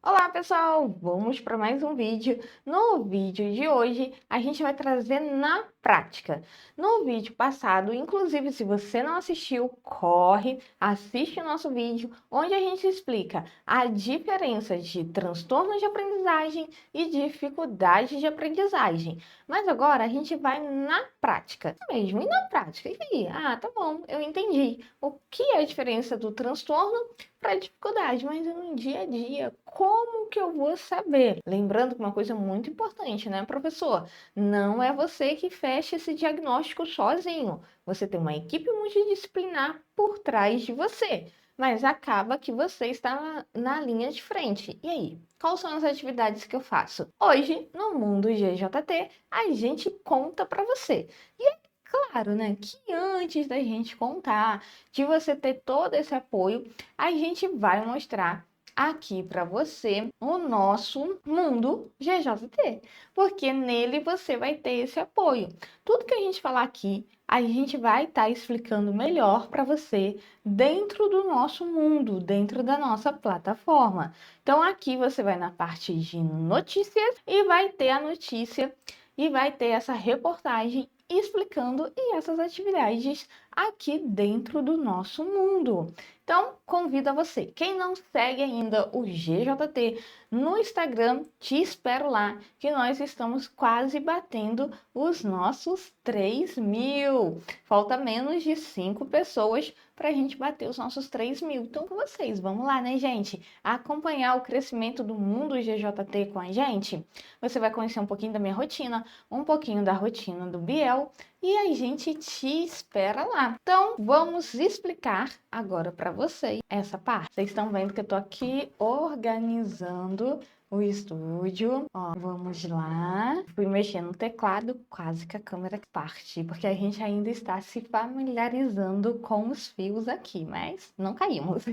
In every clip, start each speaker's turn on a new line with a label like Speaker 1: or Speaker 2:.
Speaker 1: Olá pessoal, vamos para mais um vídeo. No vídeo de hoje a gente vai trazer na prática. No vídeo passado, inclusive se você não assistiu, corre, assiste o nosso vídeo, onde a gente explica a diferença de transtorno de aprendizagem e dificuldade de aprendizagem. Mas agora a gente vai na prática. Mesmo, e na prática? E aí? Ah, tá bom, eu entendi. O que é a diferença do transtorno para dificuldade, mas no dia a dia, como que eu vou saber? Lembrando que uma coisa muito importante, né, professor? Não é você que fecha esse diagnóstico sozinho. Você tem uma equipe multidisciplinar por trás de você, mas acaba que você está na linha de frente. E aí? Quais são as atividades que eu faço? Hoje, no Mundo GJT, a gente conta para você. E é claro, né, que antes da gente contar, de você ter todo esse apoio, a gente vai mostrar aqui para você o nosso Mundo GJT, porque nele você vai ter esse apoio. Tudo que a gente falar aqui, a gente vai estar explicando melhor para você dentro do nosso mundo, dentro da nossa plataforma. Então aqui você vai na parte de notícias e vai ter a notícia e vai ter essa reportagem explicando e essas atividades aqui dentro do nosso mundo. Então, convido a você. Quem não segue ainda o GJT no Instagram, te espero lá, que nós estamos quase batendo os nossos 3.000. Falta menos de 5 pessoas para a gente bater os nossos 3.000. Então, com vocês, vamos lá, né, gente? Acompanhar o crescimento do mundo GJT com a gente. Você vai conhecer um pouquinho da minha rotina, um pouquinho da rotina do Biel e a gente te espera lá. Então, vamos explicar agora para vocês essa parte. Vocês estão vendo que eu tô aqui organizando o estúdio. Ó, vamos lá. Fui mexer no teclado, quase que a câmera parte, porque a gente ainda está se familiarizando com os fios aqui, mas não caímos.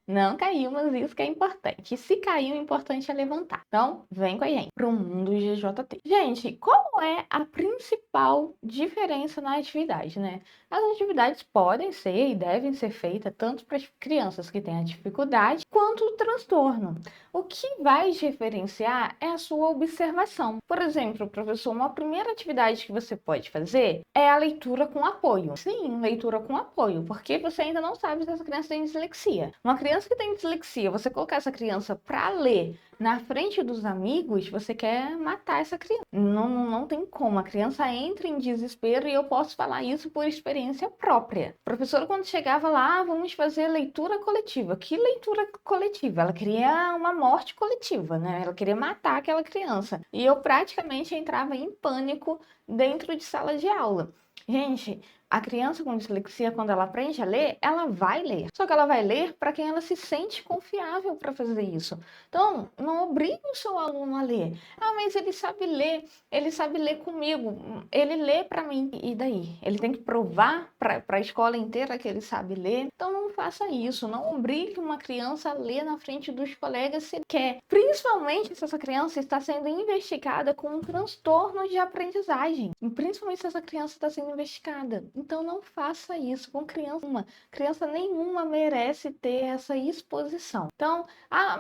Speaker 1: Não caímos, isso que é importante. Se cair, o importante é levantar. Então, vem com a gente para o mundo GJT. Gente, qual é a principal diferença na atividade, né? As atividades podem ser e devem ser feitas tanto para as crianças que têm a dificuldade quanto o transtorno. O que vai diferenciar é a sua observação. Por exemplo, professor, uma primeira atividade que você pode fazer é a leitura com apoio. Sim, leitura com apoio, porque você ainda não sabe se essa criança tem dislexia. Uma criança que tem dislexia, você colocar essa criança para ler na frente dos amigos, você quer matar essa criança. Não tem como. A criança entra em desespero e eu posso falar isso por experiência própria. A professora, quando chegava lá, vamos fazer leitura coletiva. Que leitura coletiva? Ela queria uma morte coletiva, né? Ela queria matar aquela criança. E eu praticamente entrava em pânico dentro de sala de aula. Gente, a criança com dislexia, quando ela aprende a ler, ela vai ler. Só que ela vai ler para quem ela se sente confiável para fazer isso. Então, não obrigue o seu aluno a ler. Ah, mas ele sabe ler comigo, ele lê para mim. E daí? Ele tem que provar para a escola inteira que ele sabe ler. Então, não faça isso. Não obrigue uma criança a ler na frente dos colegas se quer. Principalmente se essa criança está sendo investigada com um transtorno de aprendizagem. E principalmente se essa criança está sendo investigada. Então não faça isso com criança nenhuma. Criança nenhuma merece ter essa exposição. Então,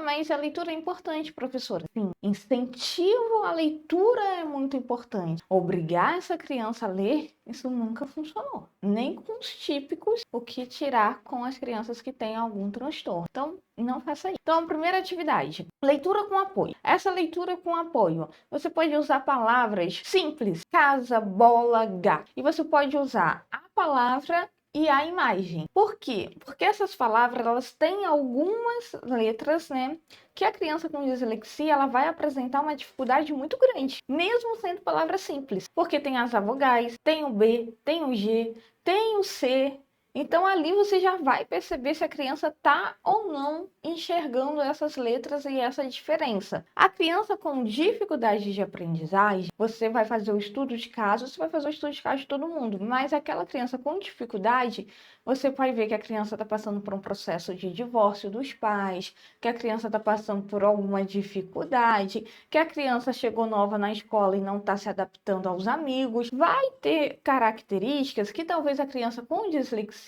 Speaker 1: mas a leitura é importante, professora. Sim, incentivo à leitura é muito importante. Obrigar essa criança a ler, isso nunca funcionou. Nem com os típicos, o que tirar com as crianças que têm algum transtorno. Então, não faça isso. Então, primeira atividade, leitura com apoio. Essa leitura com apoio, você pode usar palavras simples, casa, bola, gato. E você pode usar a palavra e a imagem. Por quê? Porque essas palavras, elas têm algumas letras, né, que a criança com dislexia, ela vai apresentar uma dificuldade muito grande, mesmo sendo palavras simples. Porque tem as vogais, tem o B, tem o G, tem o C. Então ali você já vai perceber se a criança está ou não enxergando essas letras e essa diferença. A criança com dificuldade de aprendizagem, você vai fazer o estudo de caso, você vai fazer o estudo de caso de todo mundo, mas aquela criança com dificuldade, você vai ver que a criança está passando por um processo de divórcio dos pais, que a criança está passando por alguma dificuldade, que a criança chegou nova na escola e não está se adaptando aos amigos. Vai ter características que talvez a criança com dislexia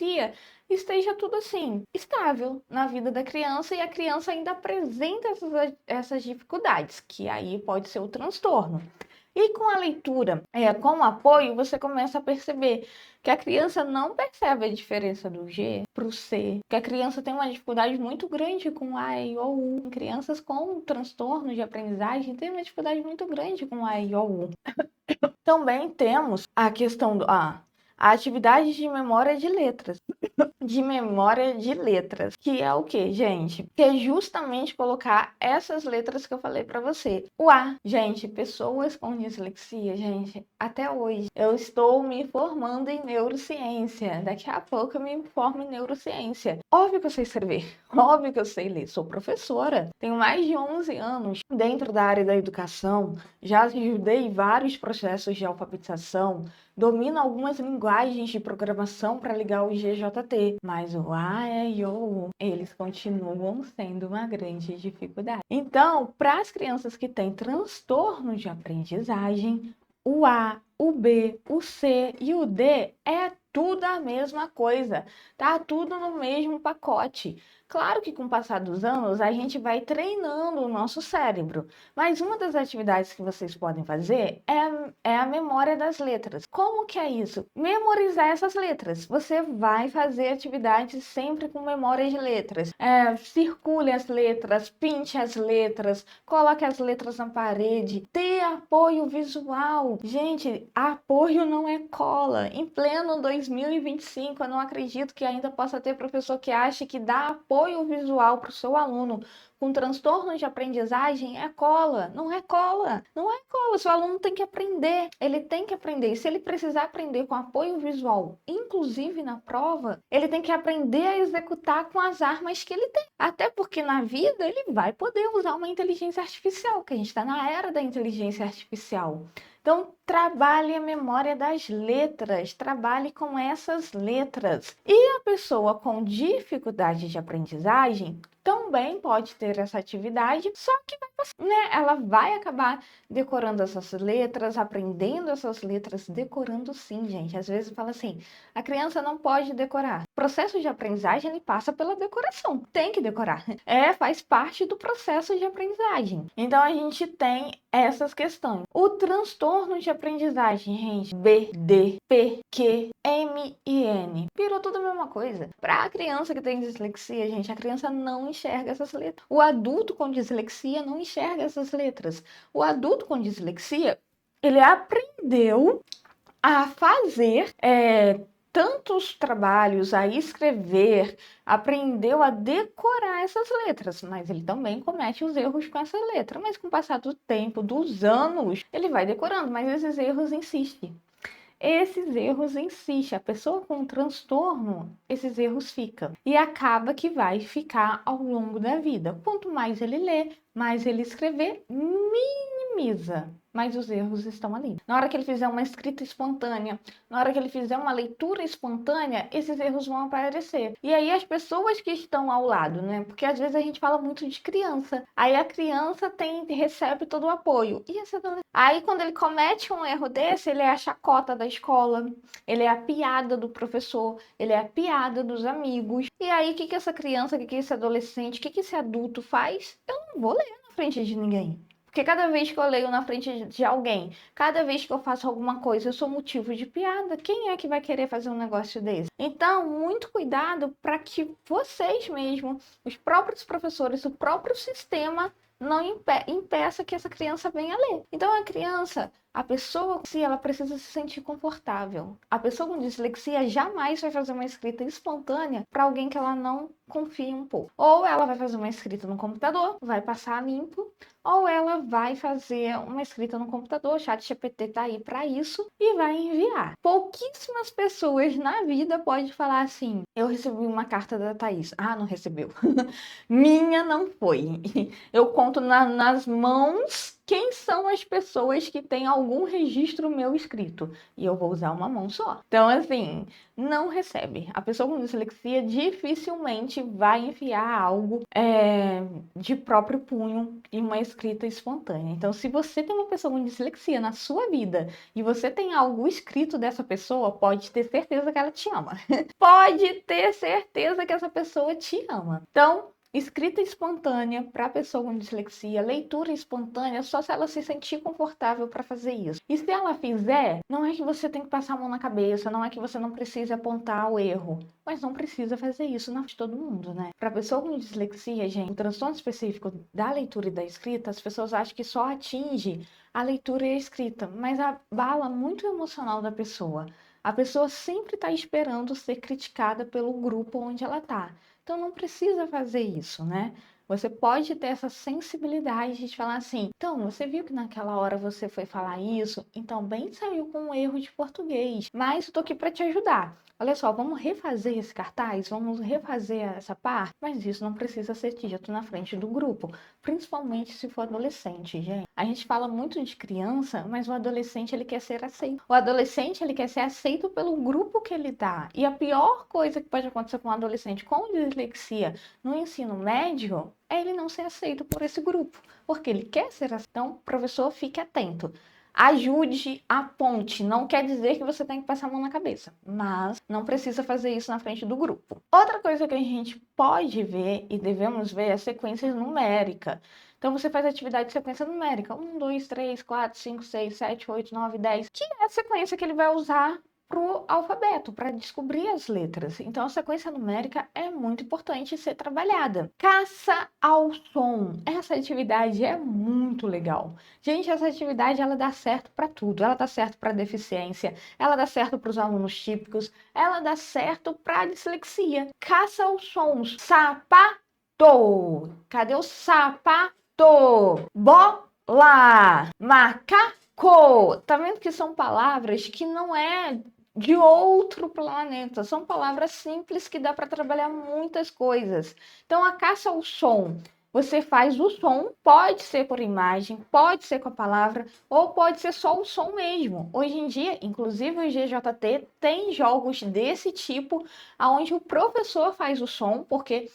Speaker 1: esteja tudo assim, estável na vida da criança e a criança ainda apresenta essas dificuldades, que aí pode ser o transtorno. E com a leitura, com o apoio, você começa a perceber que a criança não percebe a diferença do G para o C, que a criança tem uma dificuldade muito grande com A, I, O, U. Crianças com transtorno de aprendizagem têm uma dificuldade muito grande com A, I, O, U. Também temos a questão a atividade de memória de letras. De memória de letras, que é o que, gente? Que é justamente colocar essas letras que eu falei para você. O A, gente, pessoas com dislexia, gente, até hoje eu estou me formando em neurociência. Daqui a pouco eu me formo em neurociência. Óbvio que eu sei escrever, óbvio que eu sei ler. Sou professora, tenho mais de 11 anos dentro da área da educação, já ajudei vários processos de alfabetização, domino algumas linguagens de programação para ligar o GJT, mas o A, E, I, O, U, eles continuam sendo uma grande dificuldade. Então, para as crianças que têm transtorno de aprendizagem, o A, o B, o C e o D é tudo a mesma coisa, tá tudo no mesmo pacote. Claro que com o passar dos anos a gente vai treinando o nosso cérebro, mas uma das atividades que vocês podem fazer é a memória das letras. Como que é isso? Memorizar essas letras. Você vai fazer atividades sempre com memória de letras. Circule as letras, pinte as letras, coloque as letras na parede, ter apoio visual. Gente, apoio não é cola. Em pleno 2025, eu não acredito que ainda possa ter professor que ache que dá apoio visual para o seu aluno com transtorno de aprendizagem é cola. Não é cola. Não é cola. Seu aluno tem que aprender. Ele tem que aprender. E se ele precisar aprender com apoio visual, inclusive na prova, ele tem que aprender a executar com as armas que ele tem. Até porque na vida ele vai poder usar uma inteligência artificial, que a gente está na era da inteligência artificial. Então, trabalhe a memória das letras, trabalhe com essas letras. E a pessoa com dificuldade de aprendizagem também pode ter essa atividade, só que ela vai acabar decorando essas letras, aprendendo essas letras, decorando sim, gente. Às vezes fala assim, a criança não pode decorar. O processo de aprendizagem, ele passa pela decoração. Tem que decorar. Faz parte do processo de aprendizagem. Então, a gente tem essas questões. O transtorno de aprendizagem, gente, B, D, P, Q, M e N. Virou tudo a mesma coisa. Para a criança que tem dislexia, gente, a criança não enxerga essas letras. O adulto com dislexia não enxerga essas letras. O adulto com dislexia, ele aprendeu a fazer tantos trabalhos, a escrever, aprendeu a decorar essas letras, mas ele também comete os erros com essa letra. Mas com o passar do tempo, dos anos, ele vai decorando, mas esses erros insistem. Esses erros insistem. A pessoa com transtorno, esses erros ficam. E acaba que vai ficar ao longo da vida. Quanto mais ele lê, mais ele escrever, minimiza. Mas os erros estão ali. Na hora que ele fizer uma escrita espontânea, na hora que ele fizer uma leitura espontânea, esses erros vão aparecer. E aí as pessoas que estão ao lado, né? Porque às vezes a gente fala muito de criança. Aí a criança recebe todo o apoio. E esse aí quando ele comete um erro desse, ele é a chacota da escola, ele é a piada do professor, ele é a piada dos amigos. E aí o que essa criança, o que esse adolescente, o que esse adulto faz? Eu não vou ler na frente de ninguém. Porque cada vez que eu leio na frente de alguém, cada vez que eu faço alguma coisa, eu sou motivo de piada. Quem é que vai querer fazer um negócio desse? Então, muito cuidado para que vocês mesmos, os próprios professores, o próprio sistema não impeça que essa criança venha ler. Então, a criança, a pessoa, se ela precisa se sentir confortável. A pessoa com dislexia jamais vai fazer uma escrita espontânea para alguém que ela não confia um pouco. Ou ela vai fazer uma escrita no computador, vai passar limpo, ou ela vai fazer uma escrita no computador, o ChatGPT tá aí para isso, e vai enviar. Pouquíssimas pessoas na vida podem falar assim, eu recebi uma carta da Thaís. Ah, não recebeu. Minha não foi. Eu conto nas mãos quem são as pessoas que têm algum registro meu escrito? E eu vou usar uma mão só. Então, assim, não recebe. A pessoa com dislexia dificilmente vai enfiar algo de próprio punho em uma escrita espontânea. Então, se você tem uma pessoa com dislexia na sua vida e você tem algo escrito dessa pessoa, pode ter certeza que ela te ama. Pode ter certeza que essa pessoa te ama. Então, escrita espontânea para a pessoa com dislexia, leitura espontânea, só se ela se sentir confortável para fazer isso. E se ela fizer, não é que você tem que passar a mão na cabeça, não é que você não precisa apontar o erro, mas não precisa fazer isso na frente de todo mundo, né? Para a pessoa com dislexia, gente, o transtorno específico da leitura e da escrita, as pessoas acham que só atinge a leitura e a escrita, mas abala muito o emocional da pessoa. A pessoa sempre está esperando ser criticada pelo grupo onde ela está. Então não precisa fazer isso, né? Você pode ter essa sensibilidade de falar assim, então, você viu que naquela hora você foi falar isso, então bem saiu com um erro de português, mas eu tô aqui para te ajudar. Olha só, vamos refazer esse cartaz, vamos refazer essa parte, mas isso não precisa ser dito na frente do grupo, principalmente se for adolescente, gente. A gente fala muito de criança, mas o adolescente ele quer ser aceito. O adolescente ele quer ser aceito pelo grupo que ele tá. E a pior coisa que pode acontecer com um adolescente com dislexia no ensino médio é ele não ser aceito por esse grupo, porque ele quer ser aceito. Então, professor, fique atento. Ajude, aponte. Não quer dizer que você tem que passar a mão na cabeça, mas não precisa fazer isso na frente do grupo. Outra coisa que a gente pode ver e devemos ver é sequências numéricas. Então, você faz atividade de sequência numérica. 1, 2, 3, 4, 5, 6, 7, 8, 9, 10. Que é a sequência que ele vai usar para o alfabeto, para descobrir as letras. Então, a sequência numérica é muito importante ser trabalhada. Caça ao som. Essa atividade é muito legal. Gente, essa atividade, ela dá certo para tudo. Ela dá certo para deficiência, ela dá certo para os alunos típicos, ela dá certo para a dislexia. Caça aos sons. Sapato. Cadê o sapato? Bola. Macaco. Tá vendo que são palavras que não é de outro planeta. São palavras simples que dá para trabalhar muitas coisas. Então, a caça ao som. Você faz o som, pode ser por imagem, pode ser com a palavra, ou pode ser só o som mesmo. Hoje em dia, inclusive o GJT tem jogos desse tipo, onde o professor faz o som, porque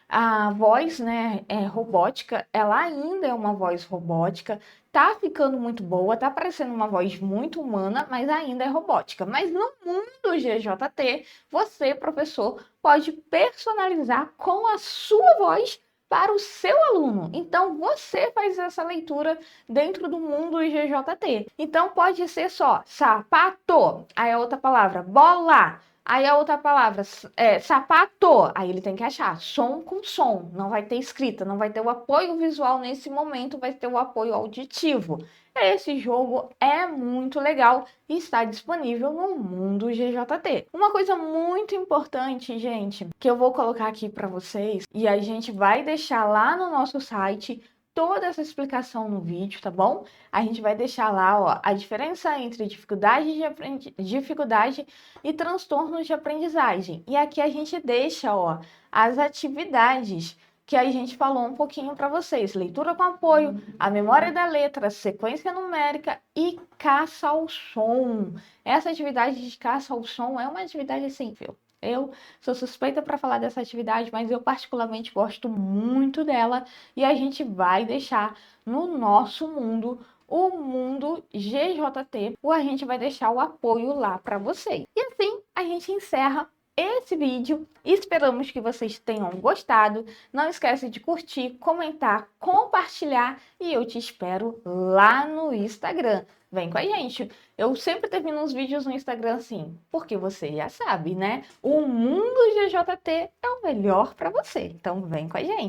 Speaker 1: a voz, né, robótica, ela ainda é uma voz robótica, tá ficando muito boa, tá parecendo uma voz muito humana, mas ainda é robótica. Mas no mundo GJT, você, professor, pode personalizar com a sua voz para o seu aluno. Então, você faz essa leitura dentro do mundo GJT. Então, pode ser só sapato, aí a outra palavra, bola. Aí a outra palavra é sapato. Aí ele tem que achar som com som. Não vai ter escrita, não vai ter o apoio visual nesse momento, vai ter o apoio auditivo. Esse jogo é muito legal e está disponível no Mundo GJT. Uma coisa muito importante, gente, que eu vou colocar aqui para vocês e a gente vai deixar lá no nosso site toda essa explicação no vídeo, tá bom? A gente vai deixar lá, ó, a diferença entre dificuldade e transtornos de aprendizagem. E aqui a gente deixa, ó, as atividades que a gente falou um pouquinho para vocês. Leitura com apoio, a memória da letra, sequência numérica e caça ao som. Essa atividade de caça ao som é uma atividade simples. Eu sou suspeita para falar dessa atividade, mas eu particularmente gosto muito dela e a gente vai deixar no nosso mundo, o Mundo GJT, ou a gente vai deixar o apoio lá para vocês. E assim a gente encerra esse vídeo. Esperamos que vocês tenham gostado. Não esquece de curtir, comentar, compartilhar e eu te espero lá no Instagram. Vem com a gente. Eu sempre termino os vídeos no Instagram assim, porque você já sabe, né? O Mundo GJT é o melhor para você. Então vem com a gente.